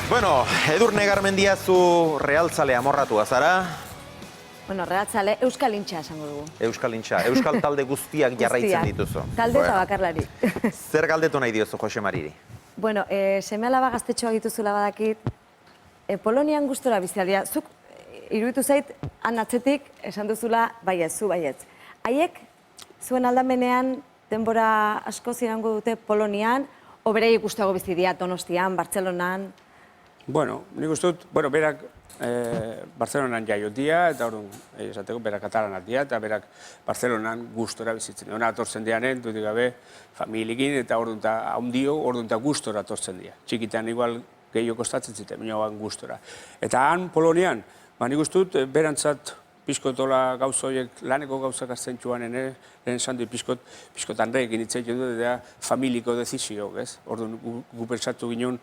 Bueno, Edurne Garmendia zu realtzale amorratua zara. Bueno, realtzale Euskal Hintxa esango dugu. Euskal Hintxa, Euskal talde guztiak jarraitzen dituzu. Talde eta bakarlari. Zer galdetu nahi diozu Jose Mariri? Bueno, seme-alaba gaztetxoak dituzula badakit, Polonian gustora bizialdia. Zuk iruditu zait, han atzetik esan duzula baietz, zu baietz. Haiek, zuen aldamenean denbora asko zirango dute Polonian, o bereiek gustago bizidia Donostian, Bartzelonan? Bueno, nik uste dut, berak Bartzelonan jaiotia, eta orduan, esateko, berak katalanak dira, eta berak Bartzelonan gustora bizitzen. Hona atortzen dianen, dudik gabe, familiekin, eta orduan eta haundio, orduan eta gustora atortzen dira. Txikitan igual gehiago kostatzen ziten, minoan gustora. Eta han, Polonian, nik uste dut, berantzat, piskotola gauza horiek, laneko gauzak azten txuan, lehen esan dut piskot Andreekin hitzeit dut, eta familiko dezizio, ez? Orduan, gu pentsatu ginen,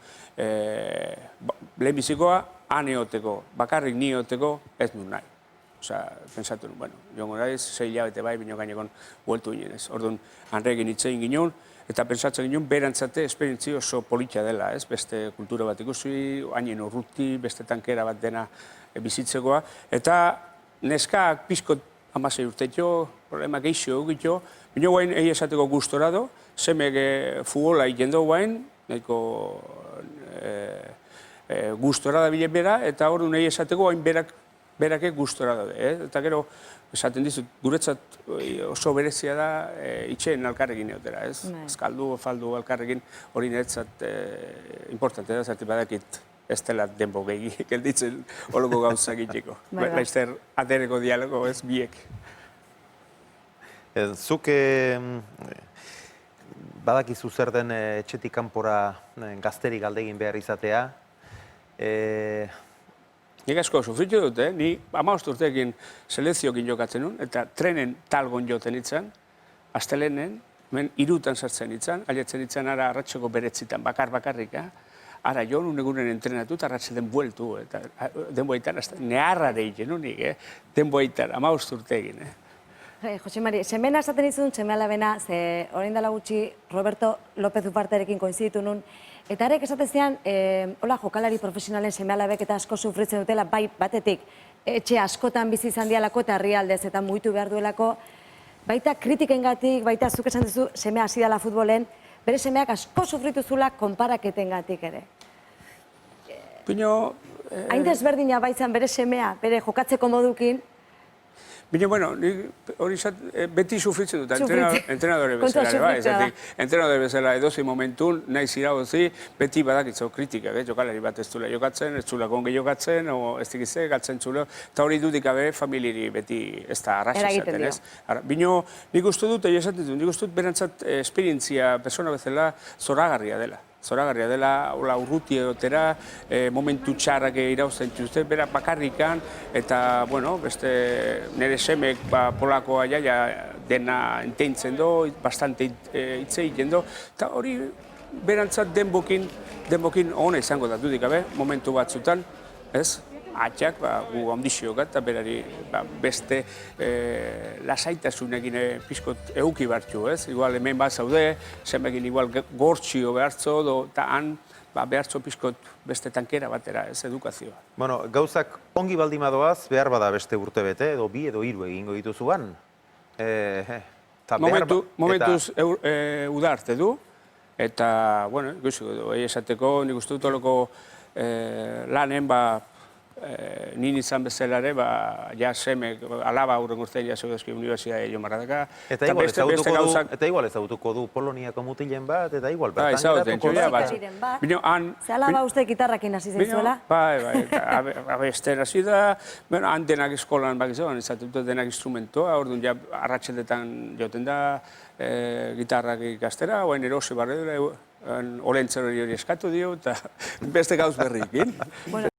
lehenbizikoa, han eoteko, bakarrik ni eoteko, ez nun nahi. Osa, pentsatu nun, bueno, jongo naiz, 6 hilabete bai, bino gainekon bueltu ginen, ez? Orduan, Andreekin hitzein ginen, eta pentsatzen ginen, berantzate esperientzia oso politia dela, ez? Beste kultura bat ikusi, hainen urruti, beste tankera bat dena bizitzekoa, eta neskak pizkot 16 urtetxo, problema geixo egitxo, bino guain egi esateko gustora do, semek futbola ikendo guain, nahiko gustora da bilen bera, eta hor egi esateko guain berake gustora da. Eta gero, esaten dizut, guretzat oso berezia da itxeen alkarrekin eotera, ez? Azkaldu, faldu alkarrekin hori niretzat importante da, zerti badakit ez dela denbo gehi, gelditzen holoko gauzak itxeko. Laizter atereko dialogo ez biek. Zuk badakizu zer den etxetik kanpora gazterik galdegin behar izatea. Nik asko sufritu dut, ni 15 urteekin seleziokin jokatzen nun, eta trenen talgon joten itzan, astelenen, hemen 3 sartzen itzan, aletzen itzan ara arratxeko beretzitan, bakarrika, ara jo nun egunen entrenatu eta arratxeden bueltu, eta denboaitan, neharrare egin unik, denboaitan, 15 urteekin. Jose Mari, semena esaten izun, seme-alabena, ze orain dela gutxi Roberto López Uparterekin koinziditu nun, eta arek esaten zian, hola jokalari profesionalen seme-alabek eta asko sufritzen dutela, bai batetik, etxe askotan bizi izan dialako eta herrialdez eta mugitu behar duelako, baita kritikengatik, baita zuk esan duzu, semea hasi dela futbolen, bere semeak asko sufritu zula konparaketengatik ere. Hain desberdina baitzan bere semea, bere jokatzeko modukin. Bino, bueno, hori beti sufritzen dut, entrenadore bezala, bai, entrenadore bezala edozi momentun, nahi ziragozi, beti badakitzo kritikak, jokalari bat ez zula jokatzen, ez zula gonge jokatzen, ez dikize, galtzen zula, eta hori dudik gabe familiri beti ez da arratxa izaten, ez? Bino, nik uste dut, esaten dut, nik uste dut berantzat esperientzia persona bezala zoragarria dela. Zoragarria dela, urruti edotera, momentu txarrak irauzten txuzte, bera bakarrikan, eta, bueno, beste nire semek polakoa jaia dena enteintzen do, bastante hitze egiten do, eta hori berantzat denbokin hona izango da dudik gabe, momentu batzutan, ez? Atxak, gu handizioak eta berari beste lasaitasunekin pizkot euki bartxu, ez? Igual hemen bat zaude, semekin igual gortxio behartzo, eta han behartzo pizkot beste tankera batera, ez edukazioa. Bueno, gauzak ongi baldin badoaz, behar bada beste urte bete, edo 2 edo 3 egingo dituzuan. Momentuz udarte du, eta, bueno, ikusiko, esateko, nik uste dut oloko lanen, nin izan bezalare, ja semek, alaba aurren urtean jasok dezki Universidade Jo Marradaka. Eta igual ezagutuko du Poloniako mutilen bat, eta igual bertan geratuko da. Ze alaba uste gitarrakin hasi zaizuela? Bai, abesten hasi da, han denak eskolan bakizuan, izatut denak instrumentoa, orduan ja arratxetetan joten da gitarrak ikastera, oain erosi barre dira, olentzero hori eskatu dio, eta beste gauz berrikin.